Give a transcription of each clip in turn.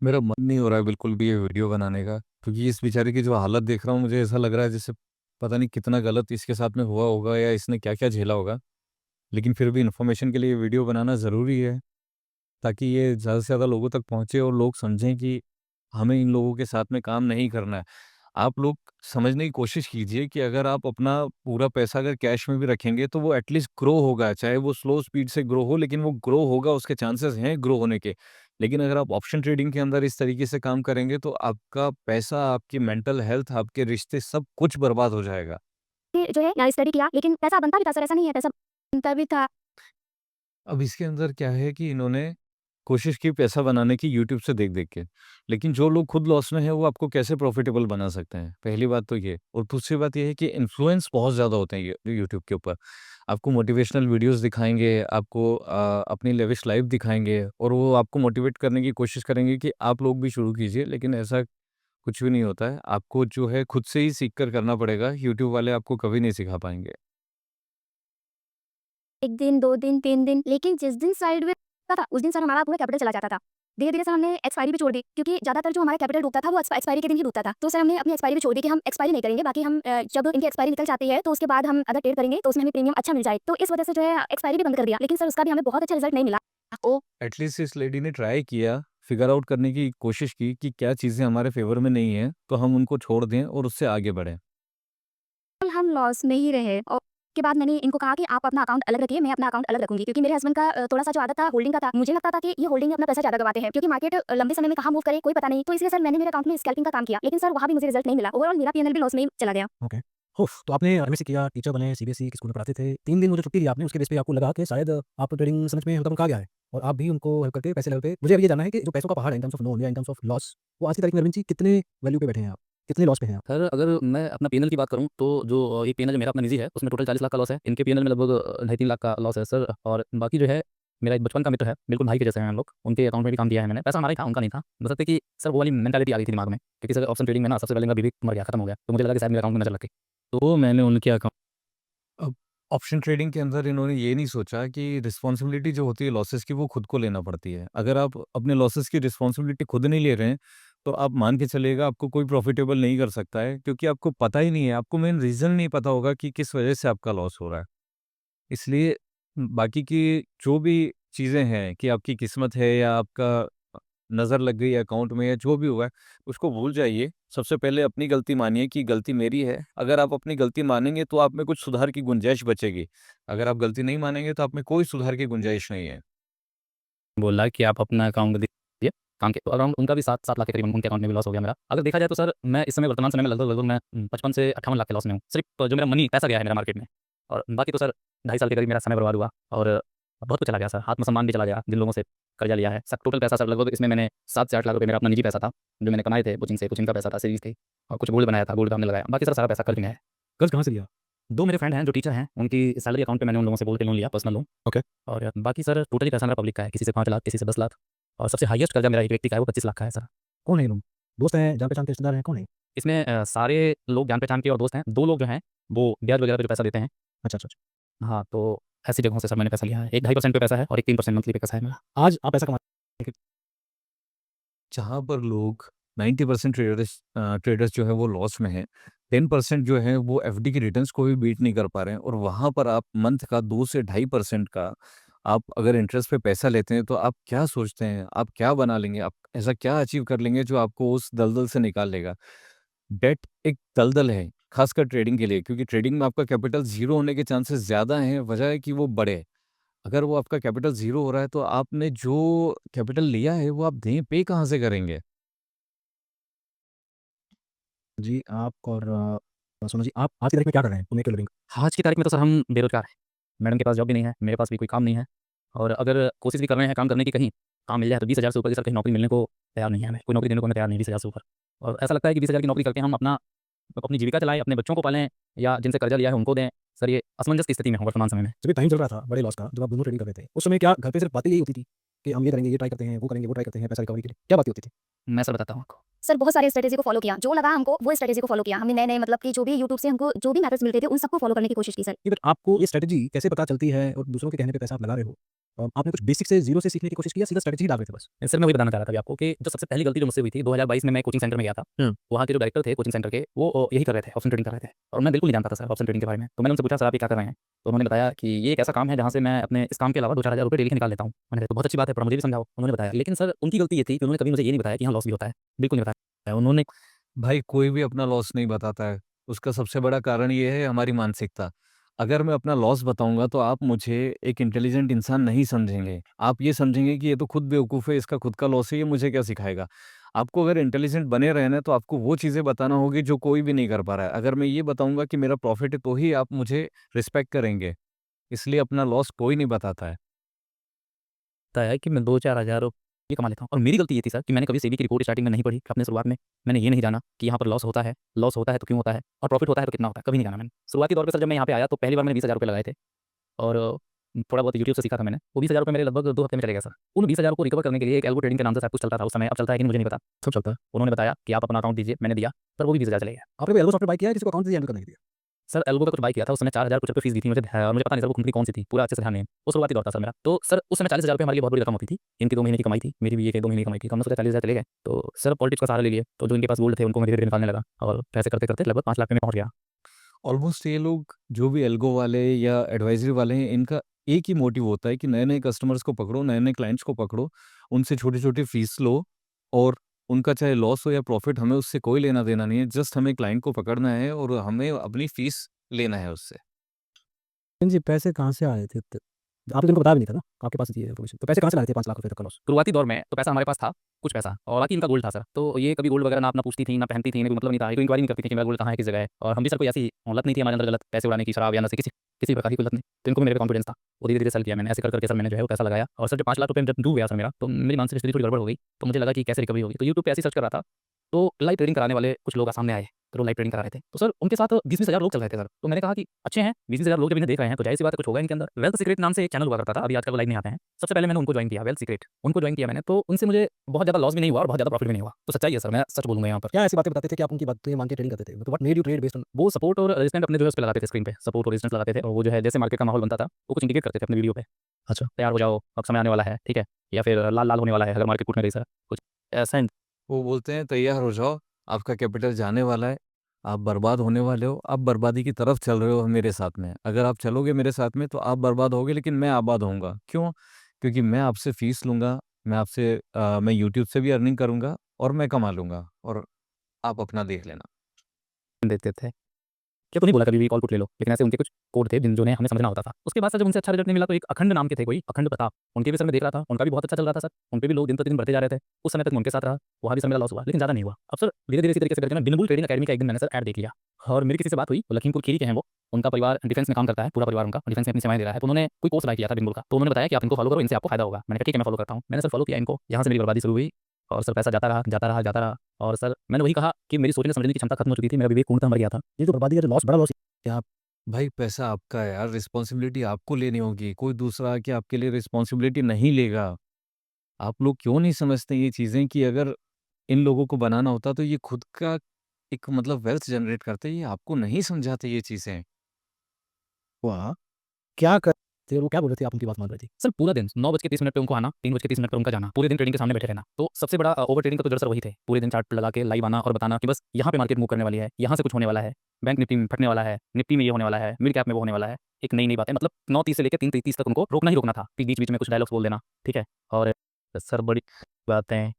मेरा मन नहीं हो रहा है बिल्कुल भी ये वीडियो बनाने का, क्योंकि इस बेचारे की जो हालत देख रहा हूँ मुझे ऐसा लग रहा है जैसे पता नहीं कितना गलत इसके साथ में हुआ होगा या इसने क्या-क्या झेला होगा। लेकिन फिर भी इन्फॉर्मेशन के लिए ये वीडियो बनाना ज़रूरी है, ताकि ये ज़्यादा से ज़्यादा लोगों तक पहुँचे और लोग समझें कि हमें इन लोगों के साथ में काम नहीं करना है। आप लोग समझने की कोशिश कीजिए कि अगर आप अपना पूरा पैसा अगर कैश में भी रखेंगे तो वो एटलीस्ट ग्रो होगा, चाहे वो स्लो स्पीड से ग्रो हो, लेकिन वो ग्रो होगा, उसके चांसेस हैं ग्रो होने के। लेकिन अगर आप ऑप्शन ट्रेडिंग के अंदर इस तरीके से काम करेंगे तो आपका पैसा, आपकी मेंटल हेल्थ, आपके रिश्ते सब कुछ बर्बाद हो जाएगा। कि जो है यहाँ स्टडी किया, लेकिन पैसा बनता भी था सर, ऐसा नहीं है, पैसा बनता भी था। अब इसके अंदर क्या है कि इन्होंने कोशिश की पैसा बनाने की यूट्यूब से देख-देख के। लेकिन जो लोग खुद लॉस में हैं वो आपको कैसे प्रॉफ़िटेबल बना सकते हैं? पहली बात तो ये, और दूसरी बात ये है कि इन्फ्लुएंस बहुत ज़्यादा होते हैं ये यूट्यूब के ऊपर। आपको मोटिवेशनल वीडियोज़ दिखाएँगे, आपको अपनी लेविश लाइफ़ दिखाएँगे और वो आपको मोटिवेट करने की कोशिश करेंगे कि आप लोग भी शुरू कीजिए, लेकिन ऐसा कुछ भी नहीं होता है। आपको जो है खुद से ही सीख कर करना पड़ेगा, यूट्यूब वाले आपको कभी नहीं सिखा पाएँगे। 1 दिन, 2 दिन, 3 दिन, लेकिन जिस दिन साइडवेज़ होता था, उस दिन सर हमारा पूरा कैपिटल चला जाता था। धीरे-धीरे सर हमने एक्सपायरी भी छोड़ दी, क्योंकि ज़्यादातर जो हमारा कैपिटल डूबता था वो एक्सपायरी के दिन ही डूबता था। तो सर हमने अपनी एक्सपायरी भी छोड़ दी कि हम एक्सपायरी नहीं करेंगे, बाकी हम जब इनकी एक्सपायरी निकल जाती है तो उसके बाद हम अगर ट्रेड करेंगे तो उसमें हमें प्रीमियम अच्छा मिल जाए। तो इस वजह से जो है एक्सपायरी भी बंद कर दिया, लेकिन सर उसका भी हमें बहुत अच्छा रिजल्ट नहीं मिला। तो एटलीस्ट इस लेडी ने ट्राई किया, फिगर आउट करने की कोशिश की कि क्या चीज़ें हमारे फ़ेवर में नहीं हैं, तो हम उनको छोड़ दें और उससे आगे बढ़ें। हम लॉस में ही रहे और उसके बाद मैंने इनको कहा कि आप अपना अकाउंट अलग रखिए, मैं अपना अकाउंट अलग रखूँगी, क्योंकि मेरे हस्बैंड का थोड़ा-सा जो आदत था होल्डिंग का था। मुझे लगता था कि ये होल्डिंग में अपना पैसा ज़्यादा गवाते हैं, क्योंकि मार्केट लंबे समय में कहाँ मूव करे कोई पता नहीं। तो इसलिए सर मैंने मेरे अकाउंट में स्कैल्पिंग का काम किया, लेकिन सर वहाँ भी मुझे रिजल्ट नहीं मिला। ओवरऑल मेरा पीएनएल भी लॉस में ही चला गया। ओके। ओह! तो आपने एमएससी किया, टीचर बने, सीबीएसई के स्कूल में पढ़ाते थे। 3 दिन वो जो छुट्टी ली आपने, उसके बेस पे आपको लगा कि शायद आपको ट्रेडिंग समझ में उनका आ गया है और आप भी उनको हेल्प करके पैसे लेवल पे मुझे अब ये जानना है कि जो पैसों का पहाड़ है इन टर्म्स ऑफ लोन या इन टर्म्स ऑफ लॉस, वो आज की तारीख में अरविंद जी कितने वैल्यू पे बैठे हैं आप? कितने लॉस पे हैं आप? सर, अगर मैं अपना पीएनएल की बात करूँ तो जो एक पीएनएल जो मेरा अपना निजी है, उसमें टोटल 40 लाख का लॉस है। इनके पीएनएल में लगभग ढाई 3 लाख का लॉस है सर। और बाकी जो है, मेरा एक बचपन का मित्र है, बिल्कुल भाई के जैसे हैं हम लोग। उनके अकाउंट में भी काम किया है मैंने। पैसा हमारा ही था, उनका नहीं था। बशर्ते कि सर वो वाली मेंटालिटी आ गई थी दिमाग में, क्योंकि सर ऑप्शन ट्रेडिंग में ना सबसे पहले मेरा बीवी मर गया, खत्म हो गया। तो मुझे लगा कि शायद मेरे अकाउंट में नज़र लग गई। तो मैंने उनके अकाउंट अब ऑप्शन ट्रेडिंग के अंदर इन्होंने ये नहीं सोचा कि रिस्पॉन्सिबिलिटी जो होती है लॉसेस की वो खुद को लेना पड़ती है। अगर आप अपने लॉसेस की रिस्पॉन्सिबिलिटी खुद नहीं ले रहे हैं, तो आप मान के चलिएगा आपको कोई प्रॉफ़िटेबल नहीं कर सकता है, क्योंकि आपको पता ही नहीं है, आपको मेन रीज़न नहीं पता होगा कि किस वजह से आपका लॉस हो रहा है। इसलिए बाकी की जो भी चीज़ें हैं कि आपकी किस्मत है या आपका नज़र लग गई है अकाउंट में या जो भी हुआ है, उसको भूल जाइए। सबसे पहले अपनी गलती मानिए कि गलती मेरी है। अगर आप अपनी गलती मानेंगे तो आप में कुछ सुधार की गुंजाइश बचेगी। अगर आप गलती नहीं मानेंगे तो आप में कोई सुधार की गुंजाइश नहीं है। बोला कि आप अपना अकाउंट दीजिए काम के, तो अराउंड उनका भी 7 लाख के करीब उनके अकाउंट में भी लॉस हो गया मेरा। अगर देखा जाए तो सर, मैं इस समय वर्तमान समय में लगभग लगभग मैं 55 से 58 लाख के लॉस में हूँ। सिर्फ़ जो मेरा मनी पैसा गया है मेरा मार्केट में। और बाकी तो सर 2.5 साल के करीब मेरा समय बर्बाद हुआ और बहुत कुछ चला गया सर। आत्मसम्मान भी चला गया, जिन लोगों से कर्ज़ा लिया है। सर टोटल पैसा सर लगभग इसमें मैंने 7 से 8 लाख रुपए मेरा अपना निजी पैसा था, जो मैंने कमाए थे कोचिंग से, कोचिंग का पैसा था, सेविंग्स थी और कुछ गोल्ड बनाया था, गोल्ड पे हमने लगाया। बाकी सर सारा पैसा कर्ज़ में है। कर्ज़ कहाँ से लिया? 2 मेरे फ्रेंड हैं जो टीचर हैं, उनकी सैलरी अकाउंट पे मैंने उन लोगों से बोल के लोन लिया, पर्सनल लोन। ओके। और बाकी सर टोटली पैसा मेरा पब्लिक का है, किसी से 5 लाख, किसी से 10 लाख और सबसे हाईएस्ट कर्ज़ा मेरा एक व्यक्ति का है, वो 25 लाख का है सर। कौन है ये लोग? दोस्त हैं, जान-पहचान के रिश्तेदार हैं, कौन है? इसमें सारे लोग जान-पहचान के और दोस्त हैं। 2 लोग जो हैं, वो ब्याज वगैरह पे जो पैसा देते हैं। अच्छा, अच्छा, अच्छा। हाँ, तो ऐसी जगहों से सर मैंने पैसा लिया है। एक 2.5% पे पैसा है और एक 3% मंथली पे पैसा है मेरा। आज आप पैसा कमा जहाँ पर लोग 90% ट्रेडर्स जो है वो लॉस में हैं, 10% जो है वो एफडी की रिटर्न्स को भी बीट नहीं कर पा रहे हैं, और वहाँ पर आप मंथ का 2 से ढाई परसेंट का आप अगर इंटरेस्ट पे पैसा लेते हैं, तो आप क्या सोचते हैं? आप क्या बना लेंगे? आप ऐसा क्या अचीव कर लेंगे जो आपको उस दलदल से निकाल लेगा? डेट एक दलदल है, खासकर ट्रेडिंग के लिए, क्योंकि ट्रेडिंग में आपका कैपिटल ज़ीरो होने के चांसेस ज़्यादा हैं, वजह है कि वो बढ़े। अगर वो आपका कैपिटल ज़ीरो हो रहा है, तो आपने जो कैपिटल लिया है, वो आप दें पे कहाँ से करेंगे? जी, आप और सोनू जी, आप आज की तारीख में क्या कर रहे हैं टू मेक योर लिविंग? आज की तारीख में तो सर हम बेरोज़गार हैं। मैडम के पास जॉब भी नहीं है, मेरे पास भी कोई काम नहीं है और अगर कोशिश भी कर रहे हैं काम करने की कहीं, काम मिल जाए तो 20,000 से ऊपर की सर कहीं नौकरी मिलने को तैयार नहीं है हमें। कोई नौकरी देने को हमें तैयार नहीं है 20,000 से ऊपर। और ऐसा लगता है कि 20,000 की नौकरी करके हम अपनी जीविका चलाएँ, अपने बच्चों को पालें या जिनसे कर्ज़ा लिया है उनको दें। सर ये असमंजस की स्थिति में हूँ वर्तमान समय में। जब ये टाइम चल रहा था बड़े लॉस का, जब आप दोनों ट्रेडिंग कर रहे थे, उस समय क्या घर पे सिर्फ बातें यही होती थी कि हम ये करेंगे, ये ट्राई करते हैं, वो करेंगे, वो ट्राई करते हैं पैसा रिकवरी के लिए? क्या बातें होती थी? मैं सर बताता हूँ आपको। सर बहुत सारी स्ट्रैटेजी को फॉलो किया, जो लगा हमको वो स्ट्रैटेजी को फॉलो किया। हमने नए-नए मतलब कि जो भी यूट्यूब से हमको जो भी मेथड्स मिलते थे, उन सबको फॉलो करने की कोशिश की सर। ये फिर आपको ये स्ट्रैटेजी कैसे पता चलती है और दूसरों के कहने पे पैसा आप लगा रहे हो? आपने कुछ बेसिक से ज़ीरो से सीखने की कोशिश की या सीधा स्ट्रैटेजी ही डाल रहे थे बस? सर मैं वही बताना चाह रहा था अभी आपको कि जो सबसे पहली गलती जो मुझसे हुई थी 2022 में मैं कोचिंग सेंटर में गया था। वहाँ के जो डायरेक्टर थे कोचिंग सेंटर के वो यही कर रहे थे, ऑप्शन ट्रेडिंग कर रहे थे और मैं बिल्कुल नहीं जानता था सर ऑप्शन ट्रेडिंग के बारे में। तो मैंने उनसे पूछा सर आप ये क्या कर रहे हैं? तो उन्होंने बताया कि ये एक ऐसा काम है जहाँ से मैं अपने इस काम के अलावा 2-4 हज़ार रुपए डेली के निकाल लेता हूँ। मैंने कहा तो बहुत अच्छी बात है, पर मुझे भी समझाओ। उन्होंने बताया, लेकिन सर उनकी गलती ये थी कि उन्होंने कभी मुझे ये नहीं बताया कि यहाँ लॉस भी होता है, बिल्कुल नहीं बताया। उन्होंने भाई कोई भी अपना लॉस नहीं बताता है। उसका सबसे बड़ा कारण ये है हमारी मानसिकता। अगर मैं अपना लॉस बताऊँगा तो आप मुझे एक इंटेलिजेंट इंसान नहीं समझेंगे। आप ये समझेंगे कि ये तो खुद बेवकूफ़ है, इसका खुद का लॉस है, ये मुझे क्या सिखाएगा। आपको अगर इंटेलिजेंट बने रहना है तो आपको वो चीज़ें बताना होगी जो कोई भी नहीं कर पा रहा है। अगर मैं ये बताऊँगा कि मेरा प्रॉफ़िट है तो ही आप मुझे रिस्पेक्ट करेंगे। इसलिए अपना लॉस कोई नहीं बताता है। बताया कि मैं 2-4 हज़ार ये कमा लेता हूँ और मेरी गलती ये थी सर कि मैंने कभी सेबी की रिपोर्ट स्टार्टिंग में नहीं पढ़ी अपने शुरुआत में। मैंने ये नहीं जाना कि यहाँ पर लॉस होता है तो क्यों होता है और प्रॉफिट होता है तो कितना होता है, कभी नहीं जाना मैंने। शुरुआती दौर पे सर जब मैं यहाँ पे आया तो पहली बार मैंने 20,000 रुपए लगाए थे और थोड़ा बहुत यूट्यूब से सीखा था मैंने। वो 20,000 रुपए मेरे लगभग 2 हफ्ते में चले गए सर। उन 20,000 को रिकवर करने के लिए एक एल्गो ट्रेडिंग के नाम से सब कुछ चलता था उस समय, अब चलता है कि नहीं मुझे नहीं पता। सब चलता है। उन्होंने बताया कि आप अपना अकाउंट दीजिए, मैंने दिया, पर वो भी 20,000 चले गए। आपने कोई एल्गो सॉफ्टवेयर बाय किया है किसी को अकाउंट हैंडल करने के लिए? सर एल्गो का कुछ बाय किया था, उस समय 4,000 कुछ रुपए फीस दी थी मुझे मुझे पता नहीं सर वो कंपनी कौन-सी थी, पूरा अच्छे से ध्यान नहीं है। वो शुरुआती दौर था सर मेरा। तो सर उस समय 40,000 रुपए हमारे लिए बहुत बड़ी रकम होती थी। इनकी 2 महीने की कमाई थी, मेरी भी ये कि 2 महीने की कमाई थी। तो हमने सोचा 40,000 चले गए, तो सर पॉलिटिक्स का सहारा ले लिए। तो जो इनके पास गोल्ड थे उनको मैं धीरे-धीरे निकालने लगा और ऐसे करते-करते लगभग 5 लाख पे मैं पहुँच गया। ऑलमोस्ट ये लोग जो भी एल्गो वाले या एडवाइज़री वाले हैं, इनका एक ही मोटिव होता है कि नए-नए कस्टमर्स को पकड़ो, नए-नए क्लाइंट्स को पकड़ो, उनसे छोटी-छोटी फीस लो और उनका चाहे लॉस हो या प्रॉफ़िट हमें उससे कोई लेना-देना नहीं है। जस्ट हमें क्लाइंट को पकड़ना है और हमें अपनी फीस लेना है उससे। जी, पैसे कहाँ से आए थे इत्ते? आपने तो उनको बताया भी नहीं था ना, आपके पास थी ये इन्फॉर्मेशन। तो पैसे कहाँ से लाए थे 5 लाख रुपए तक का लॉस? शुरुआती दौर में तो पैसा हमारे पास था, कुछ पैसा और बाकी इनका गोल्ड था सर। तो ये कभी गोल्ड वगैरह ना अपना पूछती थी, ना पहनती थी, इन्हें कोई मतलब नहीं था। ये कोई इंक्वायरी नहीं करती थी कि मेरा गोल्ड कहाँ है, किस जगह है और हम भी सर कोई ऐसी लत नहीं थी हमारे अंदर गलत पैसे उड़ाने की, शराब या नशे किसी किसी प्रकार की कोई लत नहीं। तो इनको भी मेरे पे कॉन्फिडेंस था। वो धीरे-धीरे सेल किया मैंने, ऐसे कर-कर के सर मैंने जो है वो पैसा लगाया और सर जब 5 लाख रुपए जब डूब गया सर मेरा, तो मेरी मानसिक स्थिति थोड़ी गड़बड़ हो गई। तो मुझे लगा कि कैसे रिकवरी होगी। तो यूट्यूब पे ऐसे ही सर्च कर रहा था, तो लाइव ट्रेडिंग कराने वाले कुछ लोग सामने आए। तो वो लाइव ट्रेडिंग करा रहे थे। तो सर उनके साथ 20-20 हज़ार लोग चल रहे थे सर। तो मैंने कहा कि अच्छे हैं, 20-20 हज़ार लोग जब इन्हें देख रहे हैं तो ज़ाहिर-सी बात है कुछ होगा इनके अंदर। वेल्थ सीक्रेट नाम से एक चैनल हुआ करता था, अभी आजकल वो लाइव नहीं आते हैं। सबसे पहले मैंने उनको जॉइन किया, वेल्थ सीक्रेट। उनको जॉइन किया मैंने, तो उनसे मुझे बहुत ज़्यादा लॉस भी नहीं हुआ और बहुत ज़्यादा प्रॉफिट भी नहीं हुआ। तो सच्चाई है सर, मैं सच बोलूँगा यहाँ पर। क्या ऐसी बातें बताते थे कि आप उनकी बातें मान के ट्रेडिंग करते थे? मतलब what made you trade based on वो सपोर्ट और रेजिस्टेंट अपने जो है उस पे लगाते थे स्क्रीन पे, सपोर्ट और रेजिस्टेंस लगाते थे और वो जो है जैसे मार्केट का माहौल बनता था, वो कुछ इंडिकेट करते थे अपनी वीडियो पे। अच्छा। तैयार हो जाओ, अब समय आने वाला है, ठीक है? या फिर लाल-लाल होने वाला है अगर मार्केट टूटने रही सर, कुछ ऐसा वो बोलते हैं तैयार हो जाओ, आपका कैपिटल जाने वाला है, आप बर्बाद होने वाले हो, आप बर्बादी की तरफ चल रहे हो मेरे साथ में। अगर आप चलोगे मेरे साथ में तो आप बर्बाद होगे लेकिन मैं आबाद होऊँगा। क्यों? क्योंकि मैं आपसे फ़ीस लूँगा, मैं यूट्यूब से भी अर्निंग करूँगा और मैं कमा लूँगा और आप अपना देख लेना। देते थे। ये तो नहीं बोला कभी भी कॉल पुट ले लो, लेकिन ऐसे उनके कुछ कोड थे जिन्हें हमें समझना होता था। उसके बाद सर जब उनसे अच्छा रिजल्ट नहीं मिला तो एक अखंड नाम के थे कोई, अखंड प्रताप, उनके भी सर मैं देख रहा था, उनका भी बहुत अच्छा चल रहा था सर, उनपे भी लोग दिन प्रतिदिन बढ़ते जा रहे थे। उस समय तक मैं उनके साथ रहा, वहाँ भी सर मेरा लॉस हुआ, लेकिन ज़्यादा नहीं हुआ। अब सर धीरे-धीरे इसी तरीके से करके ना बिनबुल ट्रेडिंग अकेडमी का एक दिन मैंने सर ऐड देख लिया और मेरी किसी से बात हुई, वो लखीमपुर खीरी के हैं वो, उनका परिवार डिफेंस में काम करता है, पूरा परिवार उनका डिफेंस में अपनी सेवाएँ दे रहा है। तो उन्होंने कोई कोर्स बाय किया था बिनबुल का, तो उन्होंने बताया कि आप इनको फॉलो करो, इनसे आपको फायदा होगा। मैंने कहा ठीक है मैं फॉलो करता हूँ। मैंने सर फॉलो किया इनको, यहाँ से मेरी बर्बादी शुरू हुई और सर पैसा जाता रहा, जाता रहा, जाता रहा और सर मैंने वही कहा कि मेरी सोचने समझने की क्षमता खत्म हो चुकी थी, मेरा विवेक पूर्णतः मर गया था। ये जो बर्बादी का जो लॉस बड़ा लॉस क्या आप भाई पैसा आपका है यार, रिस्पॉन्सिबिलिटी आपको लेनी होगी, कोई दूसरा आके आपके लिए रिस्पॉन्सिबिलिटी नहीं लेगा। आप लोग क्यों नहीं समझते ये चीज़ें कि अगर इन लोगों को बनाना होता तो ये खुद का एक मतलब वेल्थ जनरेट करते, ये आपको नहीं समझाते ये चीज़ें। हुआ? क्या कर थे वो क्या बोल रहे थे आप उनकी बात मान रहे थे? सर पूरा दिन 9:30 पे उनको आना, 3:30 पे उनका जाना, पूरे दिन ट्रेडिंग के सामने बैठे रहना। तो सबसे बड़ा ओवर ट्रेडिंग का तो जड़ सर वही थे। पूरे दिन चार्ट लगा के लाइव आना और बताना कि बस यहाँ पे मार्केट मूव करने वाली है, यहाँ से कुछ होने वाला है, बैंक निफ्टी में फटने वाला है, निफ्टी में ये होने वाला है, मिड कैप में वो होने वाला है। एक नई-नई बातें मतलब 9:30 से लेके 3:30 तक उनको रोकना ही रोकना था कि बीच-बीच में कुछ डायलॉग्स बोल देना, ठीक है? और सर बड़ी बातें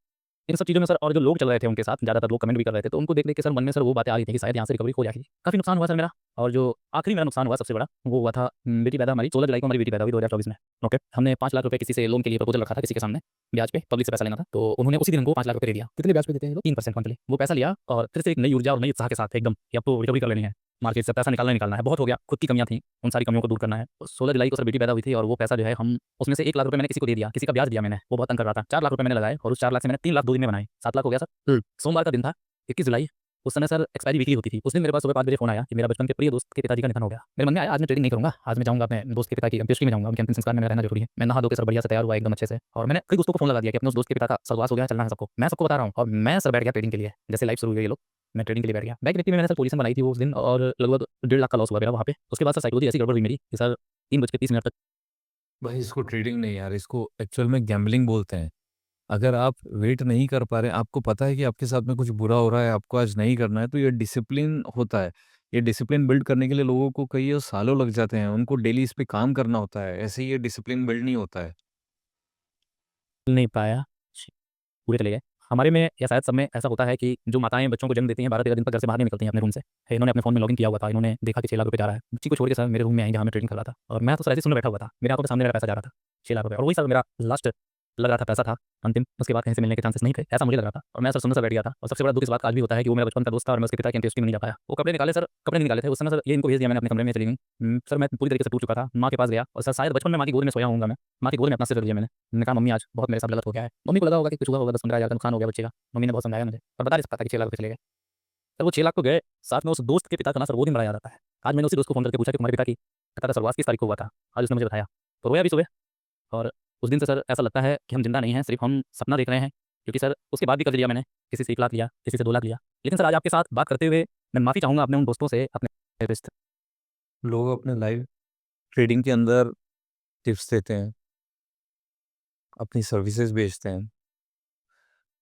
इन सब चीज़ों में सर और जो लोग चल रहे थे उनके साथ, ज़्यादातर लोग कमेंट भी कर रहे थे, तो उनको देख-देख के सर मन में सर वो बातें आ रही थी कि शायद यहाँ से रिकवरी हो जाएगी। काफ़ी नुकसान हुआ सर मेरा और जो आखिरी मेरा नुकसान हुआ सबसे बड़ा, वो हुआ था बेटी पैदा हमारी 16 जुलाई को हमारी बेटी पैदा हुई 2024 में। ओके। हमने 5 लाख रुपए किसी से लोन के लिए प्रपोज़ल रखा था किसी के सामने, ब्याज पे, पब्लिक से पैसा लेना था, तो उन्होंने उसी दिन हमको 5 लाख रुपए दे दिया। कितने ब्याज पे देते हैं ये लोग? 3% मंथली। वो पैसा लिया और फिर से एक नई ऊर्जा और नई उत्साह के साथ एकदम कि अब तो रिकवरी कर लेनी है। मार्केट से पैसा निकालना ही निकालना है, बहुत हो गया, खुद की कमियाँ थी, उन सारी कमियों को दूर करना है। तो 16 जुलाई को सर बेटी पैदा हुई थी और वो पैसा जो है हम उसमें से 1 लाख रुपए मैंने किसी को दे दिया, किसी का ब्याज दिया मैंने, वो बहुत तंग कर रहा था। 4 लाख रुपए मैंने लगाए और उस 4 लाख से मैंने 3 लाख 2 दिन में बनाए, 7 लाख हो गया सर। सोमवार का दिन था, 21 जुलाई, उस समय सर एक्सपायरी वीकली होती थी। उस दिन मेरे पास सुबह 5 बजे फ़ोन आया कि मेरा बचपन के प्रिय दोस्त के पिताजी का निधन हो गया। मेरे मन में आया आज मैं ट्रेडिंग नहीं करूँगा, आज मैं जाऊँगा अपने दोस्त के पिता की अंत्येष्टि में जाऊँगा, उनके अंतिम संस्कार में मेरा रहना ज़रूरी है। मैं नहा धो के सर बढ़िया से तैयार हुआ एकदम अच्छे से और मैंने कई दोस्तों को फ़ोन लगा दिया कि अपने उस दोस्त के पिता का स्वर्गवास हो गया है, चलना है सबको। मैं सबको बता रहा हूँ और मैं सर बैठ गया ट्रेडिंग के लिए। जैसे लाइव शुरू हुई ये लोग, मैं ट्रेडिंग के लिए बैठ गया। बैंक निफ्टी में मैंने सर पोजीशन बनाई थी वो उस दिन और लगभग 1.5 लाख का लॉस हुआ मेरा वहाँ पे। उसके बाद सर साइकोलॉजी ऐसी गड़बड़ हुई मेरी कि सर 3:30 तक भाई इसको ट्रेडिंग नहीं यार, इसको एक्चुअल में गैम्बलिंग बोलते हैं। अगर आप वेट नहीं कर पा रहे, आपको पता है कि आपके साथ में कुछ बुरा हो रहा है, आपको आज नहीं करना है, तो ये डिसिप्लिन होता है। ये डिसिप्लिन बिल्ड करने के लिए लोगों को कई सालों लग जाते हैं, उनको डेली इस पे काम करना होता है, ऐसे ही ये डिसिप्लिन बिल्ड नहीं होता है। नहीं पाया, पूरे चले गए। हमारे में या शायद सब में ऐसा होता है कि जो माताएँ बच्चों को जन्म देती हैं 12-13 दिन तक घर से बाहर नहीं निकलती हैं अपने रूम से। है, इन्होंने अपने फ़ोन में लॉगिन किया हुआ था, इन्होंने देखा कि 6 लाख रुपए जा रहा है। बच्ची को छोड़ के सर मेरे रूम में आई जहाँ मैं ट्रेडिंग कर रहा था और मैं तो सर ऐसे ही सुनने बैठा हुआ था। मेरे आँखों के सामने मेरा पैसा जा रहा था, 6 लाख रुपए, और वही सर मेरा लास्ट लग रहा था पैसा था अंतिम, उसके बाद कहीं से मिलने के चांसेस नहीं थे, ऐसा मुझे लग रहा था और मैं सर सुनने से बैठ गया था। और सबसे बड़ा दुःख इस बात का आज भी होता है कि वो मेरा बचपन का दोस्त था और मैं उसके पिता की अंत्येष्टि में नहीं जा पाया। वो कपड़े निकाले सर, कपड़े नहीं निकाले थे उस समय सर, ये इनको भेज दिया मैंने अपने कमरे में, चली गई। सर मैं पूरी तरीके से टूट चुका था, माँ के पास गया और सर शायद बचपन में माँ की गोद में सोया होऊँगा मैं, माँ की गोद में अपना सिर रख दिया मैंने कहा मम्मी आज बहुत मेरे साथ गलत हो गया है। मम्मी को लगा होगा कि कुछ हुआ होगा, 10-15 हज़ार का नुकसान हो गया बच्चे का। मम्मी ने बहुत समझाया मुझे और बता नहीं सकता था कि 6 लाख रुपए चले गए। सर वो 6 लाख तो गए, साथ में उस दोस्त के पिता का ना सर वो दिन बड़ा याद आता है। आज मैंने उसी दोस्त को फ़ोन करके पूछा कि तुम्हारे पिता की कहता था स्वर्गवास किस तारीख को हुआ था? आज उसने मुझे बताया। तो रोया भी सुबह और उस दिन से सर ऐसा लगता है कि हम ज़िंदा नहीं हैं, सिर्फ़ हम सपना देख रहे हैं। क्योंकि सर उसके बाद भी कर्ज़ लिया मैंने, किसी से 1 लाख लिया, किसी से 2 लाख लिया। लेकिन सर आज आपके साथ बात करते हुए मैं माफ़ी चाहूँगा अपने उन दोस्तों से, अपने रिश्ते। लोग अपने लाइव ट्रेडिंग के अंदर टिप्स देते हैं, अपनी सर्विसेज बेचते हैं,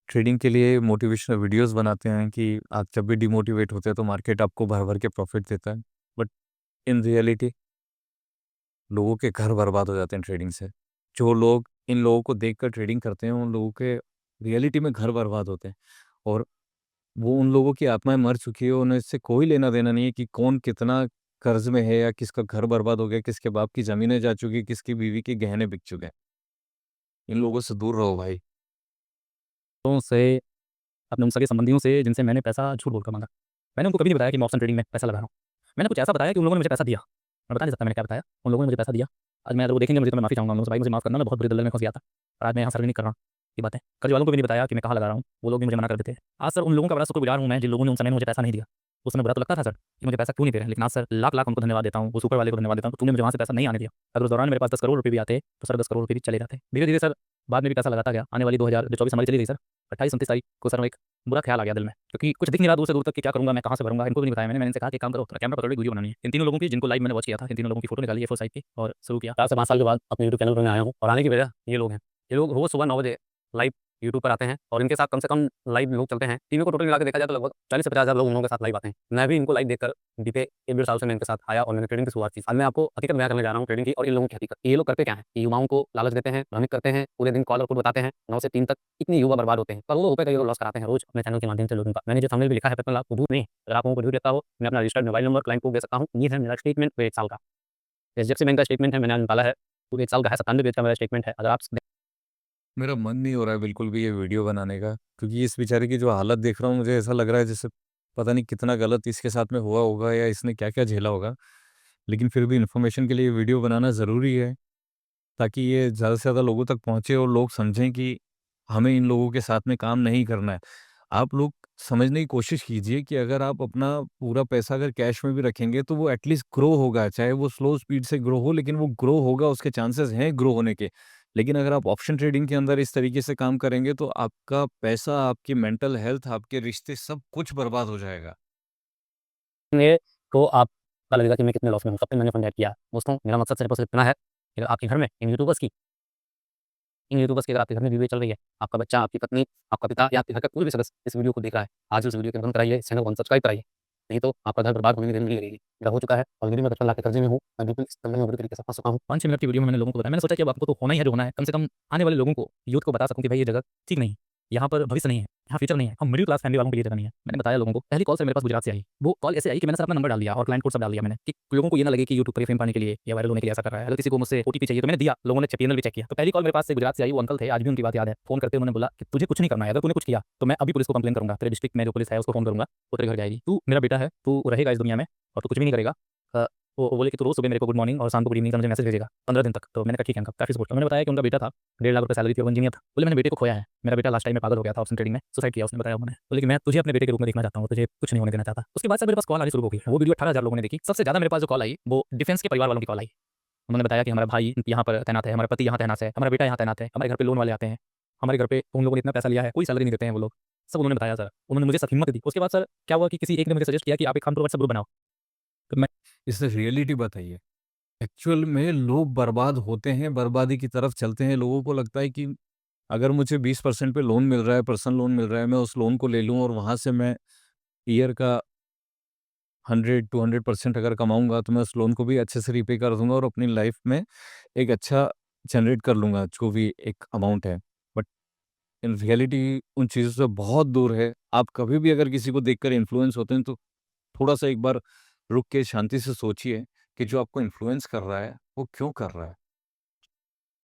ट्रेडिंग के लिए मोटिवेशनल वीडियोस बनाते हैं कि आप जब भी डिमोटिवेट होते हैं तो मार्केट आपको भर-भर के प्रॉफिट देता है। बट इन रियलिटी लोगों के घर बर्बाद हो जाते हैं ट्रेडिंग से। जो लोग इन लोगों को देखकर ट्रेडिंग करते हैं, उन लोगों के रियलिटी में घर बर्बाद होते हैं और वो उन लोगों की आत्माएँ मर चुकी है, उन्हें इससे कोई लेना-देना नहीं है कि कौन कितना कर्ज़ में है या किसका घर बर्बाद हो गया, किसके बाप की ज़मीनें जा चुकी, किसकी बीवी के गहने बिक चुके हैं। इन लोगों से दूर रहो भाई। से, अपने उन सगे-संबंधियों से जिनसे मैंने पैसा झूठ बोलकर माँगा। मैंने उनको कभी नहीं बताया कि मैं ऑप्शन ट्रेडिंग में पैसा लगा रहा हूँ। मैंने कुछ ऐसा बताया कि उन लोगों ने मुझे पैसा दिया। मैं बता नहीं सकता मैंने क्या बताया, उन लोगों ने मुझे पैसा दिया। आज मैं अगर वो देखेंगे मुझे तो मैं माफ़ी चाहूँगा उन लोगों से, भाई मुझे माफ़ करना, मैं बहुत बुरे दलदल में फँस गया था। और आज मैं यहाँ सार्वजनिक कर रहा हूँ ये बातें। कर्ज़ वालों को भी नहीं बताया कि मैं कहाँ लगा रहा हूँ, वो लोग भी मुझे मना कर देते हैं। आज सर उन लोगों का बड़ा शुक्रगुज़ार हूँ मैं जिन लोगों ने उस समय मुझे पैसा नहीं दिया। उस समय बुरा तो लगता था सर कि मुझे पैसा क्यों नहीं दे रहे हैं, लेकिन आज सर लाख-लाख उनको धन्यवाद देता हूँ, उस ऊपर वाले को धन्यवाद देता हूँ कि तूने मुझे वहाँ से पैसा नहीं आने दिया। अगर उस दौरान मेरे पास 10 करोड़ रुपए भी आते, तो सर 10 करोड़ रुपए भी चले जाते। धीरे-धीरे सर बाद में भी पैसा लगाता गया। आने वाली 2024 हमारी चली गई सर। 28-29 तारीख को सर एक बुरा ख्याल आ गया दिल में, क्योंकि कुछ दिख नहीं रहा दूर से दूर तक कि क्या करूँगा मैं, कहाँ से भरूँगा, इनको भी नहीं बताया मैंने इनसे कहा कि एक काम करो, थोड़ा कैमरा पकड़ो, एक वीडियो बनानी है। इन तीनों लोगों की जिनको लाइव मैंने वॉच किया था, इन तीनों लोगों की फोटो निकाली A4 साइज़ की और शुरू किया। 4 से 5 साल के बाद अपने यूट्यूब चैनल पर मैं आया हूँ और आने की वजह ये लोग हैं। ये लोग रोज़ सुबह 9 बजे लाइव यूट्यूब पर आते हैं और इनके साथ कम से कम लाइव लोग चलते हैं। तीनों को टोटल मिला के देखा जाए तो लगभग 40 से 50 हज़ार लोग उन लोगों के साथ लाइव आते हैं। मैं भी इनको लाइव देखकर बीते 1 डेढ़ साल से मैं इनके साथ आया और मैंने ट्रेडिंग की शुरुआत की। आज मैं आपको हकीकत बयाँ करने जा रहा हूँ ट्रेडिंग की और इन लोगों की हकीकत। ये लोग करते क्या हैं कि युवाओं को लालच देते हैं, भ्रमित करते हैं, पूरे दिन कॉल और पुट बताते हैं, 9 से 3 तक इतने युवा बर्बाद होते हैं। करोड़ों रुपए का ये लोग लॉस कराते हैं रोज़ अपने चैनल के माध्यम से लोगों का। मैंने जो थंबनेल भी लिखा है पर्सनल आपको झूठ नहीं, अगर आप लोगों को झूठ लगता हो, मैं अपना रजिस्टर्ड मोबाइल नंबर क्लाइंट को दे सकता हूँ। ये है मेरा स्टेटमेंट पूरे 1 साल का। एचडीएफसी बैंक का स्टेटमेंट है, मैंने आज निकाला है, पूरे 1 साल का है, 97 पेज का मेरा स्टेटमेंट है। अगर आप मेरा मन नहीं हो रहा है बिल्कुल भी ये वीडियो बनाने का, क्योंकि इस बेचारे की जो हालत देख रहा हूँ, मुझे ऐसा लग रहा है जैसे पता नहीं कितना गलत इसके साथ में हुआ होगा या इसने क्या-क्या झेला होगा। लेकिन फिर भी इन्फॉर्मेशन के लिए वीडियो बनाना ज़रूरी है, ताकि ये ज़्यादा से ज़्यादा लोगों तक पहुँचे और लोग समझें कि हमें इन लोगों के साथ में काम नहीं करना है। आप लोग समझने की कोशिश कीजिए कि अगर आप अपना पूरा पैसा अगर कैश में भी रखेंगे तो वो एटलीस्ट ग्रो होगा, चाहे वो स्लो स्पीड से ग्रो हो, लेकिन वो ग्रो होगा, उसके चांसेस हैं ग्रो होने के। लेकिन अगर आप ऑप्शन ट्रेडिंग के अंदर इस तरीके से काम करेंगे तो आपका पैसा, आपकी मेंटल हेल्थ, आपके रिश्ते सब कुछ बर्बाद हो जाएगा। देखेंगे तो आपका लगेगा कि मैं कितने लॉस में हूँ, तब तक मैंने फंड ऐड किया। दोस्तों मेरा मकसद सिर्फ और सिर्फ इतना है कि अगर आपके घर में इन यूट्यूबर्स की अगर आपके घर में वीडियो चल रही है, आपका बच्चा, आपकी पत्नी, आपका पिता या आपके घर का कोई भी सदस्य इस वीडियो को देख रहा है, आज उस वीडियो को बंद कराइए, चैनल को सब्सक्राइब कराइए, नहीं तो आपका घर बर्बाद होने की देर नहीं लगेगी। मेरा हो चुका है, ऑलरेडी मैं 55 लाख के कर्जे में हूँ, मैं बिल्कुल इस तंगड़ी में बुरी तरीके से फँस चुका हूँ। 5-6 मिनट की वीडियो में मैंने लोगों को बताया, मैंने सोचा कि अब आपको तो होना ही है जो होना है, कम से कम आने वाले लोगों को, यूथ को बता सकूँ कि भाई ये जगह ठीक नहीं है, यहाँ पर भविष्य नहीं है, यहाँ फ्यूचर नहीं है, हम मिडिल क्लास फैमिली वालों के लिए जगह नहीं है। मैंने बताया लोगों को, पहली कॉल सर मेरे पास गुजरात से आई, वो कॉल ऐसे आई कि मैंने सर अपना नंबर डाल दिया और क्लाइंट कोड सब डाल दिया मैंने कि लोगों को ये ना लगे कि यूट्यूब पर फेम पाने के लिए या वायरल होने के लिए ऐसा कर रहा है। अगर किसी को मुझसे ओटीपी चाहिए तो मैंने दिया, लोगों ने चैनल भी चेक किया। तो पहली कॉल मेरे पास से गुजरात से आई, वो अंकल थे, आज भी उनकी बात याद है। फोन करते उन्होंने बोला कि तुझे कुछ नहीं करना है, अगर तूने कुछ किया तो मैं अभी पुलिस को कंप्लेन करूँगा, तेरे डिस्ट्रिक्ट में जो पुलिस है उसको फोन करूँगा, वो तेरे घर जाएगी। तू मेरा बेटा है, तू रहेगा इस दुनिया में और तू कुछ भी नहीं करेगा। वो बोले कि तू रोज़ सुबह मेरे को गुड मॉर्निंग और शाम को गुड इवनिंग का मुझे मैसेज भेजेगा 15 दिन तक। तो मैंने कहा ठीक है अंकल, काफ़ी सपोर्ट। तो मैंने बताया कि उनका बेटा था, 1.5 लाख रुपए सैलरी थी, वो इंजीनियर था। बोले मैंने बेटे को खोया है, मेरा बेटा लास्ट टाइम में पागल हो गया था, ऑप्शन ट्रेडिंग में सुसाइड किया उसने, बताया उन्होंने। बोले कि मैं तुझे अपने बेटे के रूप में देखना चाहता हूँ, तुझे कुछ नहीं होने देना चाहता। उसके बाद सर मेरे पास कॉल आनी शुरू हो गई, वो वीडियो 18,000 लोगों ने देखी। सबसे ज़्यादा मेरे पास जो कॉल आई वो डिफेंस के परिवार वालों की कॉल आई। उन्होंने बताया कि हमारा भाई यहाँ पर तैनात है, हमारा पति यहाँ तैनात है, हमारा बेटा यहाँ तैनात है, हमारे घर पे लोन वाले आते हैं, हमारे घर पे उन लोगों ने इतना पैसा लिया है, कोई सैलरी नहीं देते हैं वो लोग। सब उन्होंने बताया सर, उन्होंने मुझे सब हिम्मत दी। उसके बाद सर क्या हुआ कि किसी एक ने मुझे सजेस्ट किया कि आप एक काम करो, व्हाट्सएप ग्रुप बनाओ। तो मैं इससे रियलिटी बताइए। एक्चुअल में लोग बर्बाद होते हैं, बर्बादी की तरफ चलते हैं। लोगों को लगता है कि अगर मुझे 20% पे लोन मिल रहा है, पर्सनल लोन मिल रहा है, मैं उस लोन को ले लूँ और वहाँ से मैं ईयर का 100-200% अगर कमाऊँगा, तो मैं उस लोन को भी अच्छे से रीपे कर दूँगा और अपनी लाइफ़ में एक अच्छा जनरेट कर लूँगा, जो भी एक अमाउंट है। बट इन रियलिटी उन चीज़ों से बहुत दूर है। आप कभी भी अगर किसी को देखकर इन्फ्लुएंस होते हैं, तो थोड़ा-सा एक बार रुक के शांति से सोचिए कि जो आपको इन्फ्लुएंस कर रहा है, वो क्यों कर रहा है?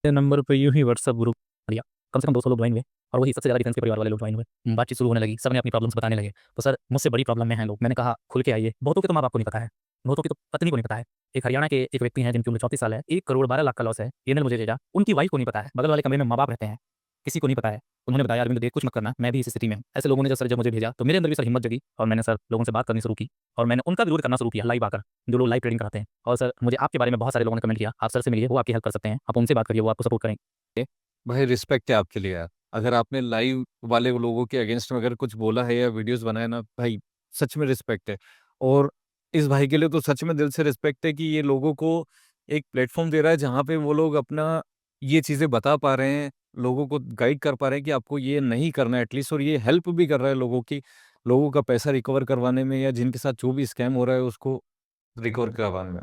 नंबर पे यूँ ही व्हाट्सएप ग्रुप लिया, कम से कम 200 लोग ज्वाइन हुए और वही सबसे ज़्यादा डिफेंस के परिवार वाले लोग ज्वाइन हुए। बातचीत शुरू होने लगी, सबने अपनी प्रॉब्लम्स बताने लगे। तो सर मुझसे बड़ी प्रॉब्लम में हैं लोग। मैंने कहा खुल के आइए। बहुतों के तो माँ-बाप को नहीं पता है, बहुतों की तो पत्नी को नहीं पता है। एक हरियाणा के एक व्यक्ति हैं जिनकी उम्र 34 साल है, 1 करोड़ 12 लाख का लॉस है, ईएनएल मुझे भेजा, उनकी वाइफ को नहीं पता है। बगल वाले कमरे में माँ-बाप रहते हैं, किसी को नहीं पता है। उन्होंने बताया अरविंद देख कुछ मत करना, मैं भी इस स्थिति में हूँ। ऐसे लोगों ने जब मुझे भेजा तो मेरे अंदर भी सर हिम्मत जगी और मैंने सर लोगों से बात करनी शुरू की और मैंने उनका विरोध करना शुरू किया लाइव आकर, जो लोग लाइव ट्रेडिंग कराते हैं। और सर मुझे आपके बारे में बहुत सारे लोगों ने कमेंट किया, आप सर से मिलिए, वो आपकी हेल्प कर सकते हैं, आप उनसे बात करिए, वो आपको सपोर्ट करेंगे। भाई रिस्पेक्ट है आपके लिए यार। अगर आपने लाइव वाले लोगों के अगेंस्ट में अगर कुछ बोला है या वीडियोज़ बनाए ना, भाई सच में रिस्पेक्ट है। और इस भाई के लिए तो सच में दिल से रिस्पेक्ट है कि ये लोगों को एक प्लेटफ़ॉर्म दे रहा है, जहाँ पे वो लोग अपना ये चीज़ें बता पा रहे हैं, लोगों को गाइड कर पा रहे हैं कि आपको ये नहीं करना है एटलीस्ट, और ये हेल्प भी कर रहा है लोगों का पैसा रिकवर करवाने में, या जिनके साथ जो भी स्कैम हो रहा है उसको रिकवर करवाने में।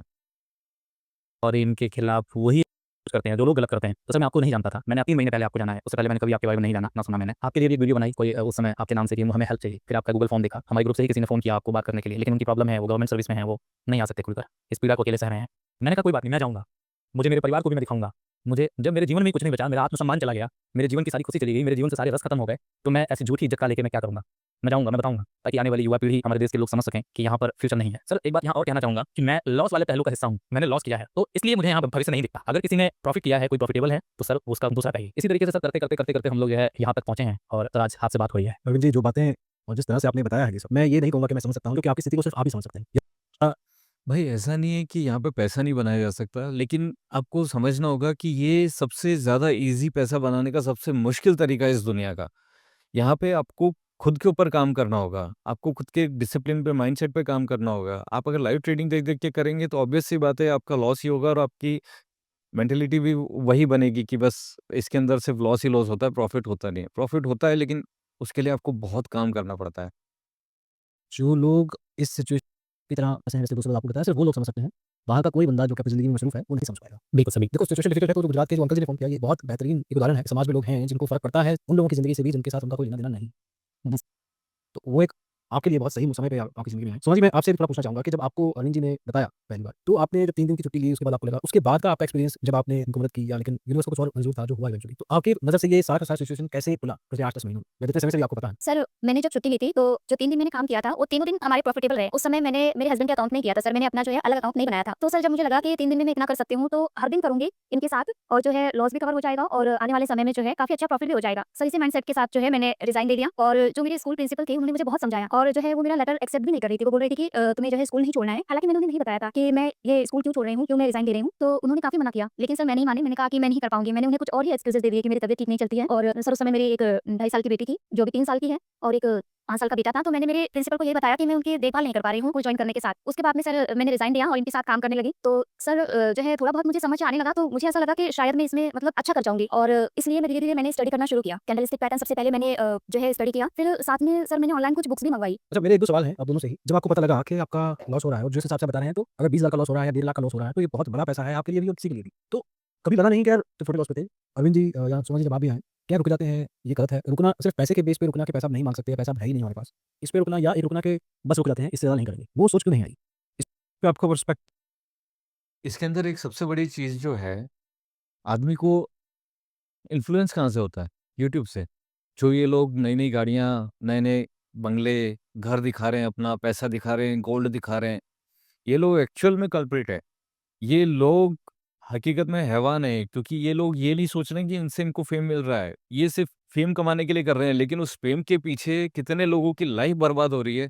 और इनके खिलाफ वही करते हैं जो लोग गलत करते हैं। तो सर मैं आपको नहीं जानता था, मैंने 3 महीने पहले आपको जाना है, उससे पहले मैंने कभी आपके बारे में नहीं जाना, ना सुना मैंने। आपके लिए भी एक वीडियो बनाई कोई उस समय आपके नाम से कि हमें हेल्प चाहिए, फिर आपका गूगल फॉर्म देखा, हमारे ग्रुप से ही किसी ने फ़ोन किया आपको बात करने के लिए, लेकिन उनकी प्रॉब्लम है, वो गवर्नमेंट सर्विस में है, वो नहीं आ सकते खुलकर, इस पीड़ा को अकेले सह रहे हैं। मैंने कहा कोई बात नहीं, मैं जाऊँगा, मुझे मेरे परिवार को भी मैं दिखाऊँगा। मुझे जब मेरे जीवन में कुछ नहीं बचा, मेरा आत्मसम्मान चला गया, मेरे जीवन की सारी खुशी चली गई, मेरे जीवन से सारे रस खत्म हो गए, तो मैं ऐसी झूठी इज़्ज़त का लेके मैं क्या करूँगा? मैं जाऊँगा, मैं बताऊँगा, ताकि आने वाली युवा पीढ़ी, हमारे देश के लोग समझ सकें कि यहाँ पर फ्यूचर नहीं है। सर एक बात यहाँ और कहना चाहूँगा कि मैं लॉस वाले पहलू का हिस्सा हूँ, मैंने लॉस किया है, तो इसलिए मुझे यहाँ भविष्य नहीं दिखता। अगर किसी ने प्रॉफ़िट किया है, कोई प्रॉफ़िटेबल है, तो सर उसका दूसरा कहिए। इसी तरीके से सर करते हम लोग जो है यहाँ तक पहुँचे हैं और सर आज आपसे बात हुई है। अरविंद जी, जो बातें और जिस तरह से आपने बताया है ये सब, मैं ये नहीं कहूँगा कि मैं समझ सकता हूँ, क्योंकि आपकी स्थिति को सिर्फ़ आप ही समझ सकते हैं। भाई ऐसा नहीं है कि यहाँ पे पैसा नहीं बनाया जा सकता, लेकिन आपको समझना होगा कि ये सबसे ज़्यादा ईज़ी पैसा बनाने का सबसे मुश्किल तरीका है इस दुनिया का। यहाँ पे आपको खुद के ऊपर काम करना होगा, आपको खुद के डिसिप्लिन पे, माइंडसेट पे काम करना होगा। आप अगर लाइव ट्रेडिंग देख-देख के करेंगे तो ऑब्वियस सी बात है आपका लॉस ही होगा, और आपकी मेंटालिटी भी वही बनेगी कि बस इसके अंदर सिर्फ लॉस ही लॉस होता है, प्रॉफ़िट होता नहीं है। प्रॉफ़िट होता है, लेकिन उसके लिए आपको बहुत काम करना पड़ता है। जो लोग इस सिचुएशन की तरह फँसे हैं, जैसे दूसरे लोग आपको बताया, सिर्फ़ वो लोग समझ सकते हैं। बाहर का कोई बंदा जो कि अपनी ज़िंदगी में मसरूफ़ है, वो नहीं समझ पाएगा। बिल्कुल सर, देखो, सिचुएशन डिफिकल्ट है, तो जो गुजरात के जो अंकल जी ने फ़ोन किया, ये बहुत बेहतरीन एक उदाहरण है। समाज में लोग हैं जिनको फ़र्क पड़ता है उन लोगों की ज़िंदगी से भी जिनके साथ उनका कोई लेना-देना नहीं। बस, तो वो एक आपके लिए बहुत सही समय पे आपकी ज़िंदगी में है। सोमा जी, मैं आपसे भी थोड़ा पूछना चाहूँगा कि जब आपको अरविंद जी ने बताया पहली बार, तो आपने जब 3 दिन की छुट्टी ली, उसके बाद आपको लगा, उसके बाद का आपका एक्सपीरियंस, जब आपने उनको मदद की, या लेकिन यूनिवर्स को कुछ और मंज़ूर था जो हुआ इवेंचुअली, तो आपकी नज़र से ये सारा का सारा सिचुएशन कैसे खुला पिछले 8-10 महीनों में? या जितने समय से भी आपको पता है? सर मैंने जब छुट्टी ली थी, तो जो 3 दिन मैंने काम किया था, वो तीनों दिन हमारे प्रॉफिटेबल रहे। उस समय मैंने मेरे हस्बैंड के अकाउंट में किया था सर, मैंने अपना जो है अलग अकाउंट नहीं बनाया था। तो सर जब मुझे लगा कि 3 दिन में मैं इतना कर सकती हूँ, तो हर दिन करूँगी इनके साथ, और जो है लॉस भी कवर हो जाएगा और आने वाले समय में जो है काफ़ी अच्छा प्रॉफिट भी हो जाएगा। सर इसी माइंडसेट के साथ जो है मैंने रिज़ाइन दे दिया, और जो मेरे स्कूल प्रिंसिपल थे उन्होंने मुझे बहुत समझाया, और जो है वो मेरा लेटर एक्सेप्ट भी नहीं कर रही थी। वो बोल रही थी कि तुम्हें जो है स्कूल नहीं छोड़ना है। हालाँकि मैंने उन्हें नहीं बताया था कि मैं ये स्कूल क्यों छोड़ रही हूँ, क्यों मैं रिज़ाइन दे रही हूँ। तो उन्होंने काफ़ी मना किया, लेकिन सर मैं नहीं मानी। मैंने कहा कि मैं नहीं कर पाऊँगी। मैंने उन्हें कुछ और ही एक्सक्यूज़ेज़ दे दिए कि मेरी तबीयत ठीक नहीं चलती है, और सर उस समय मेरी एक 2.5 साल की बेटी थी, जो अभी 3 साल की है, और एक 5 साल का बेटा था। तो मैंने मेरे प्रिंसिपल को ये बताया कि मैं उनकी देखभाल नहीं कर पा रही हूँ कोई जॉइन करने के साथ। उसके बाद में सर मैंने रिज़ाइन दिया और इनके साथ काम करने लगी। तो सर जो है थोड़ा बहुत मुझे समझ आने लगा, तो मुझे ऐसा लगा कि शायद मैं इसमें मतलब अच्छा कर जाऊँगी, और इसलिए मैं धीरे-धीरे मैंने स्टडी करना शुरू किया। कैंडलस्टिक पैटर्न सबसे पहले मैंने जो है स्टडी किया। फिर साथ में सर मैंने ऑनलाइन कुछ बुक्स भी मँगवाई। अच्छा, मेरे 1-2 सवाल हैं आप दोनों से ही। जब आपको पता लगा कि आपका लॉस हो रहा है, और जिस हिसाब से आप बता रहे हैं, तो अगर 20 लाख का लॉस हो रहा है या 1.5 लाख का लॉस हो रहा है, तो ये बहुत बड़ा पैसा है आपके लिए भी और किसी के लिए भी। तो कभी लगा नहीं कि यार, जब छोटे लॉस पे थे, अरविंद जी या सोमा जी, जब आप भी आए, क्या रुक जाते हैं, ये गलत है? रुकना सिर्फ़ पैसे के बेस पे रुकना कि पैसा आप नहीं माँग सकते, या पैसा है ही नहीं हमारे पास, इस पे रुकना, या ये रुकना कि बस रुक जाते हैं, इससे ज़्यादा नहीं करेंगे, वो सोच क्यों नहीं आई? इस पे आपका पर्सपेक्ट इसके अंदर एक सबसे बड़ी चीज़ जो है, आदमी को इन्फ्लुएंस कहाँ से होता है? यूट्यूब से। जो ये लोग नई-नई गाड़ियाँ, नए-नए बंगले, घर दिखा रहे हैं अपना, पैसा दिखा रहे हैं, गोल्ड दिखा रहे हैं, ये लोग एक्चुअल में कल्प्रिट है। ये लोग हकीकत में हैवान हैं, क्योंकि ये लोग ये नहीं सोच रहे हैं कि इनसे इनको फ़ेम मिल रहा है। ये सिर्फ़ फ़ेम कमाने के लिए कर रहे हैं, लेकिन उस फ़ेम के पीछे कितने लोगों की लाइफ़ बर्बाद हो रही है,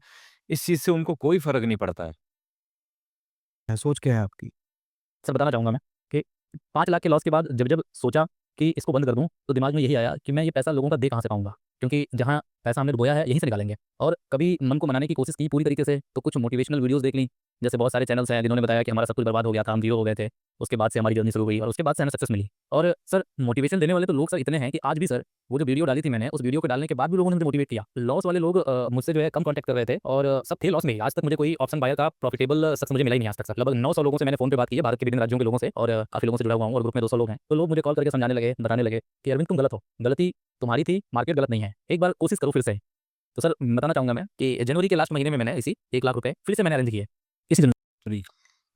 इस चीज़ से उनको कोई फ़र्क नहीं पड़ता है। सोच क्या है आपकी? सर बताना चाहूँगा मैं कि 5 लाख के लॉस के बाद जब सोचा कि इसको बंद कर दूँ, तो दिमाग में यही आया कि मैं ये पैसा लोगों का दे कहाँ से पाऊँगा? क्योंकि जहाँ पैसा हमने डुबोया है, यहीं से निकालेंगे। और कभी मन को मनाने की कोशिश की पूरी तरीके से, तो कुछ मोटिवेशनल वीडियोज़ देख ली, जैसे बहुत सारे चैनल्स हैं जिन्होंने बताया कि हमारा सब कुछ बर्बाद हो गया था, हम जीरो हो गए थे, उसके बाद से हमारी जर्नी शुरू हुई और उसके बाद से हमें सक्सेस मिली। और सर मोटिवेशन देने वाले तो लोग सर इतने हैं कि आज भी सर वो जो वीडियो डाली थी मैंने, उस वीडियो को डालने के बाद भी लोगों ने मुझे मोटिवेट किया। लॉस वाले लोग मुझसे जो है कम कॉन्टैक्ट कर रहे थे और सब थे लॉस में ही। आज तक मुझे कोई ऑप्शन बायर का प्रॉफिटेबल सक्सेस मुझे मिला ही नहीं आज तक सर। लगभग 900 लोगों से मैंने फोन पे बात की है, भारत के विभिन्न राज्यों के लोगों से, और काफ़ी लोगों से जुड़ा हुआ हूँ और ग्रुप में 200 लोग हैं। तो लोग मुझे कॉल करके समझाने लगे, बताने लगे कि अरविंद तुम गलत हो, गलती तुम्हारी थी, मार्केट गलत नहीं है, एक बार कोशिश करो फिर से। तो सर बताना चाहूँगा मैं कि जनवरी के लास्ट महीने में मैंने इसी 1 लाख रुपए फिर से मैंने अरेंज किए इसी जनवरी।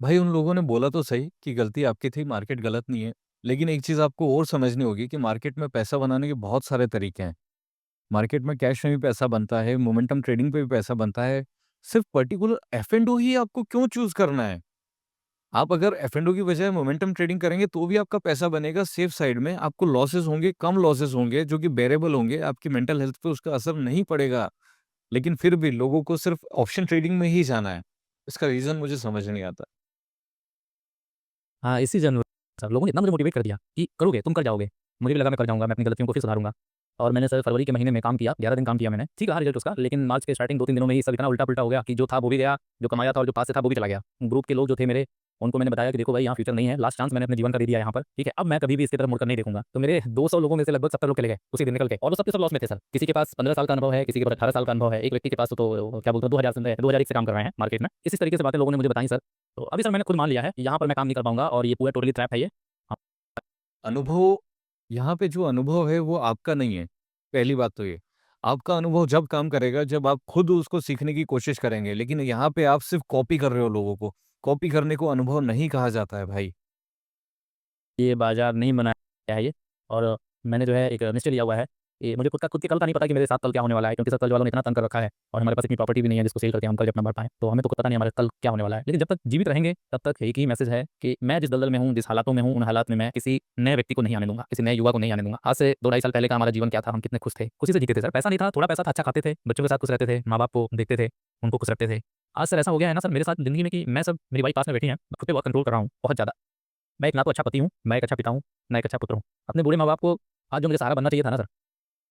भाई उन लोगों ने बोला तो सही कि गलती आपकी थी, मार्केट गलत नहीं है। लेकिन एक चीज़ आपको और समझनी होगी कि मार्केट में पैसा बनाने के बहुत सारे तरीके हैं। मार्केट में कैश में भी पैसा बनता है, मोमेंटम ट्रेडिंग पे भी पैसा बनता है। सिर्फ पर्टिकुलर एफ-एंड-ओ ही आपको क्यों चूज़ करना है? आप अगर एफ-एंड-ओ की बजाय मोमेंटम ट्रेडिंग करेंगे तो भी आपका पैसा बनेगा सेफ साइड में। आपको लॉसेस होंगे, कम लॉसेस होंगे जो कि बेअरेबल होंगे, आपकी मेंटल हेल्थ पे उसका असर नहीं पड़ेगा। लेकिन फिर भी लोगों को सिर्फ ऑप्शन ट्रेडिंग में ही जाना है। इसका रीज़न मुझे समझ नहीं आता। हाँ, इसी जनवरी सर लोगों ने इतना मुझे मोटिवेट कर दिया कि करोगे, तुम कर जाओगे। मुझे भी लगा मैं कर जाऊँगा, मैं अपनी गलतियों को फिर सुधारूँगा। और मैंने सर फरवरी के महीने में काम किया, 11 दिन काम किया मैंने। ठीक रहा रिज़ल्ट उसका, लेकिन मार्च के स्टार्टिंग 2-3 दिनों में ही सब इतना उल्टा-पुल्टा हो गया कि जो था वो भी गया, जो कमाया था और जो पास से था वो भी चला गया। ग्रुप के लोग जो थे मेरे, उनको मैंने बताया कि देखो भाई यहाँ फ्यूचर नहीं है, लास्ट चांस मैंने अपने जीवन का दे दिया यहाँ पर, ठीक है? अब मैं कभी भी इसकी तरफ मुड़कर नहीं देखूँगा। तो मेरे 200 लोगों में से लगभग 70 लोग चले गए, उसी दिन निकल के, और वो सब के सब लॉस में थे सर। किसी के पास 15 साल का अनुभव है, किसी के पास 18 साल का अनुभव है, एक व्यक्ति के पास तो क्या बोलते हैं 2001 से काम कर रहे हैं मार्केट में। इस तरीके से बातें लोगों ने मुझे बताई सर। तो अभी सर मैंने खुद मान लिया है कि यहाँ पर मैं काम नहीं कर पाऊँगा और ये पूरा टोटली ट्रैप है ये। अनुभव यहाँ पे जो अनुभव है वो आपका नहीं है, पहली बात तो ये। आपका अनुभव जब काम करेगा जब आप खुद उसको सीखने की कोशिश करेंगे, लेकिन यहाँ पे आप सिर्फ़ कॉपी कर रहे हो लोगों को। कॉपी करने को अनुभव नहीं कहा जाता है भाई। ये बाज़ार नहीं बनाया है ये, और मैंने जो है एक निश्चय लिया हुआ है कि मुझे खुद के कल का नहीं पता कि मेरे साथ कल क्या होने वाला है, क्योंकि सर कल वालों ने इतना तंग कर रखा है और हमारे पास इतनी प्रॉपर्टी भी नहीं है जिसको सेल करके हम कल अपना बढ़ पाएँ। तो हमें तो पता नहीं हमारा कल क्या होने वाला है। लेकिन जब तक जीवित रहेंगे तब तक एक ही मैसेज है कि मैं जिस दलदल में हूँ, जिस हालातों में हूँ, उन हालात में मैं किसी नए व्यक्ति को नहीं आने दूँगा, किसी नए युवा को नहीं आने दूँगा। आज से 2 ढाई साल पहले का हमारा जीवन क्या था, हम कितने खुश थे, खुशी से जीते थे सर। पैसा नहीं था, थोड़ा पैसा था, अच्छा खाते थे, बच्चों के साथ खुश रहते थे, माँ-बाप को देखते थे, उनको खुश रखते थे। आज सर ऐसा हो गया है ना सर मेरे साथ ज़िंदगी में कि मैं सब मेरी वाइफ पास में बैठी हैं, मैं खुद पे बहुत कंट्रोल कर रहा हूँ, बहुत ज़्यादा। मैं एक ना तो अच्छा पति हूँ, मैं एक अच्छा पिता हूँ, ना एक अच्छा पुत्र हूँ। अपने बूढ़े माँ-बाप को आज जो मुझे सहारा बनना चाहिए था ना सर,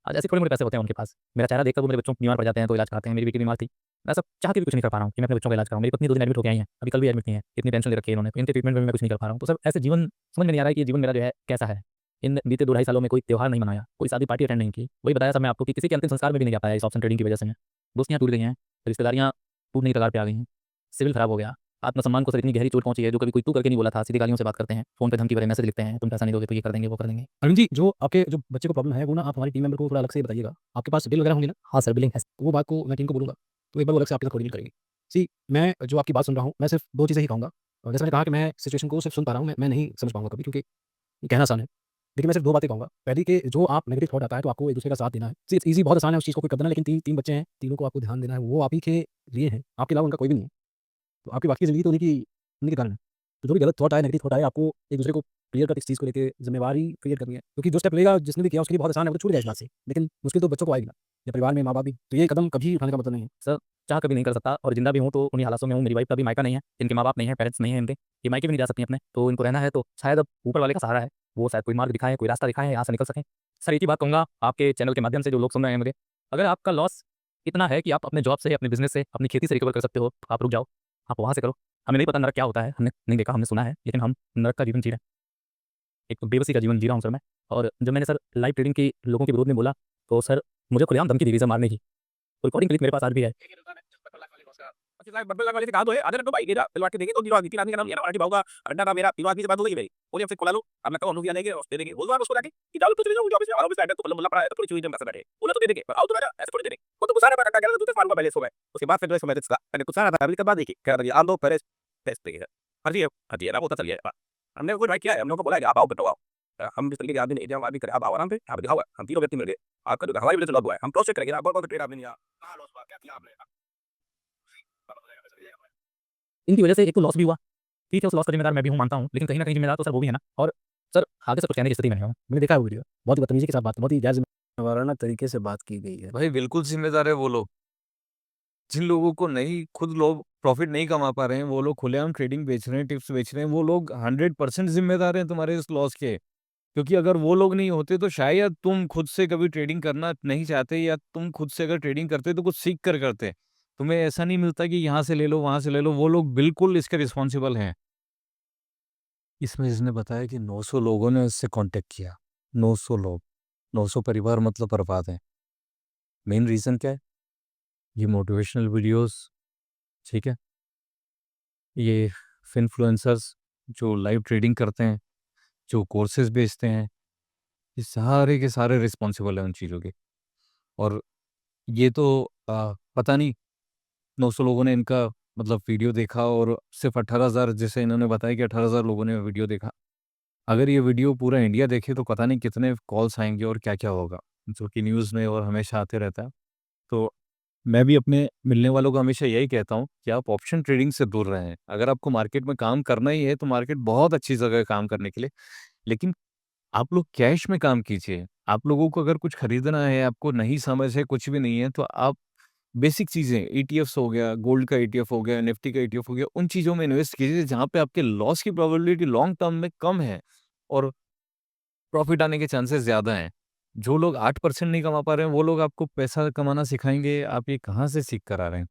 आज ऐसे थोड़े-मोड़े पैसे होते हैं उनके पास। मेरा चेहरा देखकर वो मेरे बच्चों बीमार पड़ जाते हैं तो इलाज कराते हैं, मेरी बेटी बीमार थी। मैं सब चाह के भी कुछ नहीं कर पा रहा हूँ कि मैं अपने बच्चों का इलाज कराऊँ। मेरी पत्नी 2 दिन एडमिट होके आई हैं, अभी कल भी एडमिट नहीं है, इतनी टेंशन ले रखी है इन्होंने, तो इनके ट्रीटमेंट में भी मैं कुछ नहीं कर पा रहा हूँ। तो सर ऐसे जीवन समझ में नहीं आ रहा है कि ये जीवन मेरा जो है कैसा है? इन बीते 2 ढाई सालों में कोई त्योहार नहीं मनाया, कोई शादी पार्टी अटेंड नहीं की। वही बताया सर मैं आपको कि किसी के अंतिम संस्कार में भी नहीं जा पाया इस ऑप्शन ट्रेडिंग की वजह से मैं। दोस्तियाँ टूट गई हैं, रिश्तेदारियाँ टूटने की कगार पे आ गई हैं, सिविल खराब हो गया, आत्मसम्मान को सर इतनी गहरी चोट पहुँची है जो कभी कोई तू करके नहीं बोला था, सीधे गालियों से बात करते हैं, फ़ोन पे धमकी भरे मैसेज लिखते हैं, तुम पैसा नहीं दोगे तो ये कर देंगे, वो कर देंगे। अरविंद जी, जो आपके जो बच्चे को प्रॉब्लम है, वो ना आप हमारी टीम मेंबर को थोड़ा अलग से बताइएगा। आपके पास बिल वगैरह होंगे ना? हाँ सर, बिलिंग है। वो बात को मैं टीम को बोलूँगा, तो एक बार वो अलग से आपके साथ कोऑर्डिनेट करेंगे। सी मैं जो आपकी बात सुन रहा हूँ, मैं सिर्फ़ 2 चीज़ें ही कहूँगा। जैसे मैंने कहा कि मैं सिचुएशन को सिर्फ़ सुन पा रहा हूँ, मैं नहीं समझ पाऊँगा कभी, क्योंकि ये कहना आसान है। लेकिन मैं सिर्फ़ 2 बातें कहूँगा। पहली कि जो आप नेगेटिव थॉट आता है तो आपको एक-दूसरे का साथ देना है। सी इट्स ईज़ी, बहुत आसान है उस चीज़ को कर देना, लेकिन 3 बच्चे हैं, तीनों को आपको ध्यान देना है, वो आप ही के लिए हैं, आपके अलावा उनका कोई भी नहीं है। तो आपकी बाकी ज़िंदगी तो उन्हीं के कारण है। तो जो भी गलत थॉट आए, नेगेटिव थॉट आए, आपको एक-दूसरे को क्लियर कट इस चीज़ को लेके ज़िम्मेवारी क्रिएट करनी है। क्योंकि जो स्टेप लेगा जिसने भी किया उसके लिए बहुत आसान है, वो तो छूट गया इस बात से। लेकिन मुश्किल तो बच्चों को आएगी ना, या परिवार में माँ-बाप भी। तो ये कदम कभी उठाने का मतलब नहीं है। सर, चाह कभी नहीं कर सकता और ज़िंदा भी हूँ तो उन्हीं हालातों में हूँ। मेरी वाइफ़ का भी मायका नहीं है, इनके माँ-बाप नहीं है, पेरेंट्स नहीं है इनके, ये मायके भी नहीं जा सकती अपने, तो इनको रहना है तो शायद अब ऊपर वाले का सहारा है। वो शायद कोई मार्ग दिखाएँ, कोई रास्ता दिखाएँ, यहाँ से निकल सकें। सर, एक ही बात कहूँगा आपके चैनल के माध्यम से जो लोग सुन रहे हैं मुझे, अगर आपका लॉस इतना है कि आप अपने जॉब से, अपने बिज़नेस से, अपनी खेती से रिकवर कर सकते हो, तो आप रुक जाओ, आप वहाँ से करो। हमें नहीं पता नरक क्या होता है, हमने नहीं देखा, हमने सुना है, लेकिन हम नरक का जीवन जी रहे हैं। एक तो बेबसी का जीवन जी रहा हूँ सर मैं। और जब मैंने सर लाइव ट्रेडिंग की लोगों के विरोध में बोला, तो सर मुझे खुलेआम धमकी दी गई सर मारने की। तो रिकॉर्डिंग क्लिप मेरे पास आज भी है। इनकी वजह से एक तो लॉस भी हुआ। ठीक है, उस लॉस का ज़िम्मेदार मैं भी हूँ, मानता हूँ, लेकिन कहीं न कहीं ज़िम्मेदार तो सर वो भी है ना। और सर आगे से कुछ कहने की स्थिति में नहीं हूँ। मैंने देखा है वो वीडियो, बहुत ही बदतमीज़ी के साथ बात, बहुत ही गैर ज़िम्मेवाराना तरीके से बात की गई है। भाई बिल्कुल ज़िम्मेदार है वो लोग। जिन लोगों को नहीं खुद लोग प्रॉफ़िट नहीं कमा पा रहे हैं, वो लोग खुलेआम ट्रेडिंग बेच रहे हैं, टिप्स बेच रहे हैं, वो लोग 100% ज़िम्मेदार हैं तुम्हारे इस लॉस के। क्योंकि अगर वो लोग नहीं होते तो शायद तुम खुद से कभी ट्रेडिंग करना नहीं चाहते, या तुम खुद से अगर ट्रेडिंग करते तो कुछ सीख कर करते। तुम्हें ऐसा नहीं मिलता कि यहाँ से ले लो, वहाँ से ले लो, वो लोग बिल्कुल इसके रिस्पॉन्सिबल हैं। इसमें इसने बताया कि 900 लोगों ने इससे कॉन्टैक्ट किया, 900 लोग, 900 परिवार मतलब बर्बाद हैं। मेन रीज़न क्या है? ये मोटिवेशनल वीडियोज़, ठीक है? ये इन्फ्लुएंसर्स जो लाइव ट्रेडिंग करते हैं, जो कोर्सेज़ बेचते हैं, ये सारे के सारे रिस्पॉन्सिबल हैं उन चीज़ों के। और ये तो पता नहीं 900 लोगों ने इनका मतलब वीडियो देखा और सिर्फ़ 18,000, जैसे इन्होंने बताया कि 18,000 लोगों ने वीडियो देखा। अगर ये वीडियो पूरा इंडिया देखे तो पता नहीं कितने कॉल्स आएँगे और क्या-क्या होगा, जो कि न्यूज़ में और हमेशा आते रहता है। तो मैं भी अपने मिलने वालों को हमेशा यही कहता हूँ कि आप ऑप्शन ट्रेडिंग से दूर रहें। अगर आपको मार्केट में काम करना ही है, तो मार्केट बहुत अच्छी जगह है काम करने के लिए। लेकिन आप लोग कैश में काम कीजिए। आप लोगों को अगर कुछ खरीदना है, आपको नहीं समझ है, कुछ भी नहीं है, तो आप बेसिक चीज़ें ईटीएफ्स हो गया, गोल्ड का ईटीएफ हो गया, निफ्टी का ईटीएफ हो गया, उन चीज़ों में इन्वेस्ट कीजिए जहाँ पे आपके लॉस की प्रोबेबिलिटी लॉन्ग टर्म में कम है और प्रॉफ़िट आने के चांसेस ज़्यादा हैं। जो लोग 8% नहीं कमा पा रहे हैं, वो लोग आपको पैसा कमाना सिखाएँगे, आप ये कहाँ से सीख कर आ रहे हैं?